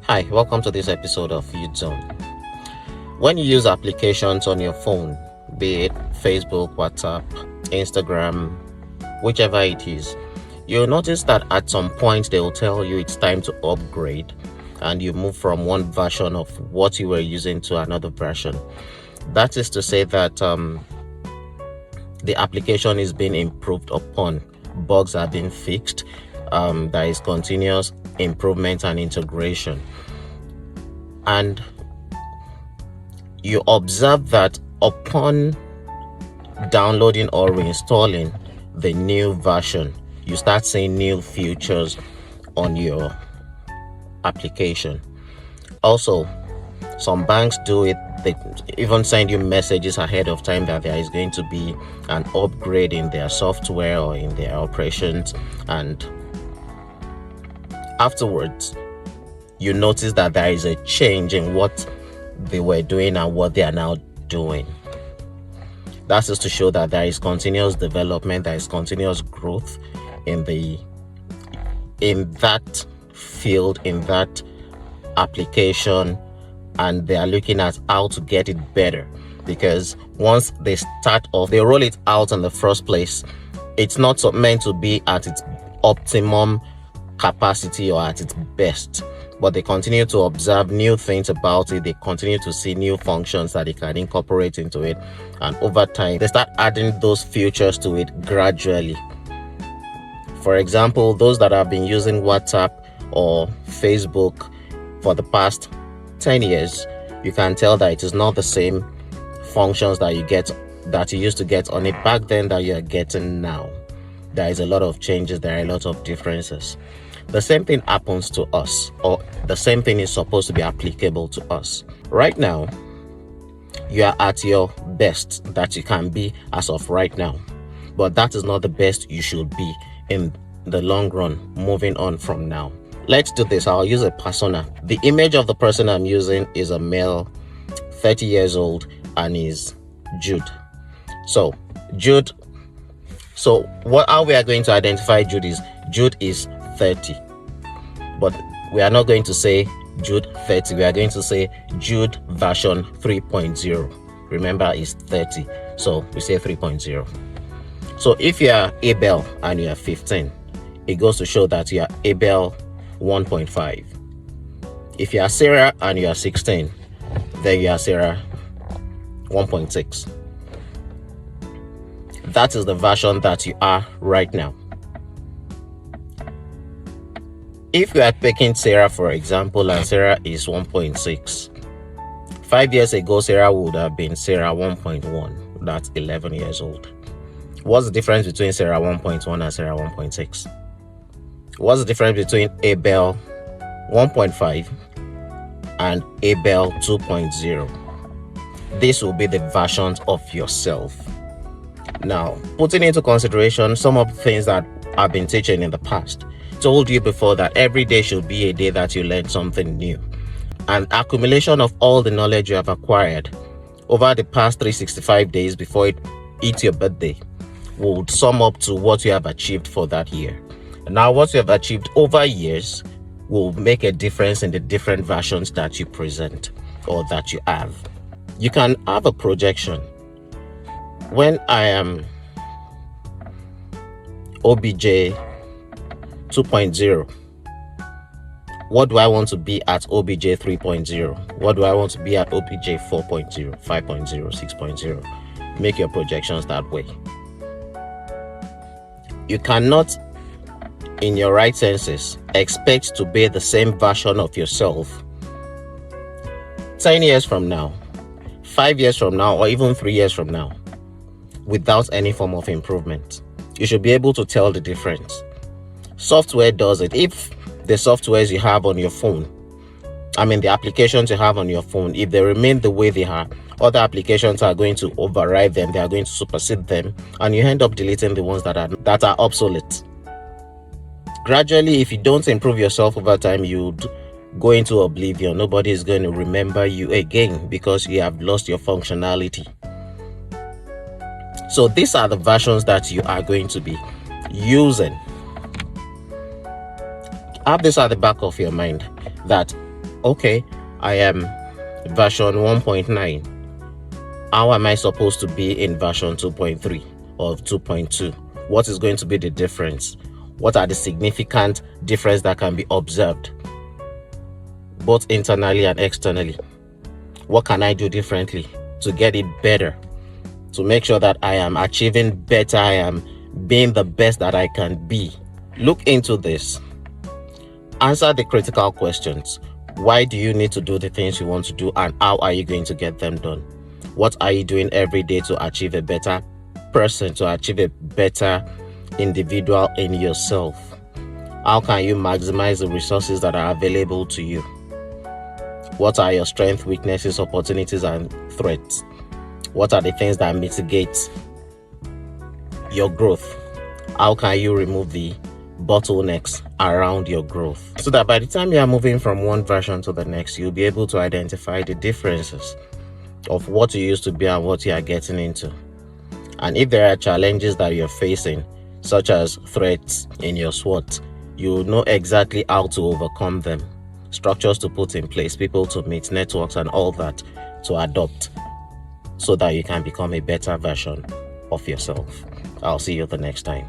Hi, welcome to this episode of Youth Zone. When you use applications on your phone, be it Facebook, WhatsApp, Instagram, whichever it is, you'll notice that at some point they will tell you it's time to upgrade and you move from one version of what you were using to another version. That is to say that the application is being improved upon, bugs are being fixed, there is continuous improvement and integration. And you observe that upon downloading or reinstalling the new version, you start seeing new features on your application. Also, some banks do it, they even send you messages ahead of time that there is going to be an upgrade in their software or in their operations, and afterwards you notice that there is a change in what they were doing and what they are now doing. That's just to show that there is continuous development, there is continuous growth in that field, in that application, and they are looking at how to get it better. Because once they start off, they roll it out in the first place, it's not meant to be at its optimum capacity or at its best, but they continue to observe new things about it, they continue to see new functions that they can incorporate into it, and over time they start adding those features to it gradually. For example, those that have been using WhatsApp or Facebook for the past 10 years, you can tell that it is not the same functions that you used to get on it back then that you are getting now. There is a lot of changes, there are a lot of differences. The same thing happens to us, or the same thing is supposed to be applicable to us. Right now, you are at your best that you can be as of right now, but that is not the best you should be in the long run, moving on from now. Let's do this. I'll use a persona. The image of the person I'm using is a male, 30 years old, and is Jude. So how we are going to identify Jude is 30, but we are not going to say Jude 30, we are going to say Jude version 3.0. remember, is 30, so we say 3.0. So if you are Abel and you are 15, it goes to show that you are Abel 1.5. If you are Sarah and you are 16, then you are Sarah 1.6. That is the version that you are right now. If you are picking Sarah, for example, and Sarah is 1.6, 5 years ago Sarah would have been Sarah 1.1. That's 11 years old. What's the difference between Sarah 1.1 and Sarah 1.6? What's the difference between Abel 1.5 and Abel 2.0? This will be the versions of yourself. Now, putting into consideration some of the things that I've been teaching in the past, told you before that every day should be a day that you learn something new. An accumulation of all the knowledge you have acquired over the past 365 days before it eats your birthday will sum up to what you have achieved for that year. Now, what you have achieved over years will make a difference in the different versions that you present or that you have. You can have a projection. When I am OBJ 2.0, what do I want to be at OBJ 3.0? What do I want to be at OBJ 4.0, 5.0, 6.0? Make your projections that way. You cannot, in your right senses, expect to be the same version of yourself 10 years from now, 5 years from now, or even 3 years from now without any form of improvement. You should be able to tell the difference. Software does it. If the softwares you have on your phone, the applications you have on your phone, if they remain the way they are, other applications are going to override them, they are going to supersede them, and you end up deleting the ones that are obsolete. Gradually, if you don't improve yourself over time, you'd go into oblivion. Nobody is going to remember you again because you have lost your functionality. So these are the versions that you are going to be using. Have this at the back of your mind that Okay, I am version 1.9. How am I supposed to be in version 2.3 or 2.2? What is going to be the difference? What are the significant differences that can be observed, both internally and externally? What can I do differently to get it better? To make sure that I am achieving better, I am being the best that I can be. Look into this. Answer the critical questions. Why do you need to do the things you want to do, and how are you going to get them done? What are you doing every day to achieve a better person, to achieve a better individual in yourself? How can you maximize the resources that are available to you? What are your strengths, weaknesses, opportunities, and threats? What are the things that mitigate your growth? How can you remove the bottlenecks around your growth, so that by the time you are moving from one version to the next, you'll be able to identify the differences of what you used to be and what you are getting into? And if there are challenges that you're facing, such as threats in your SWOT, you know exactly how to overcome them, structures to put in place, people to meet, networks, and all that to adopt, so that you can become a better version of yourself. I'll see you the next time.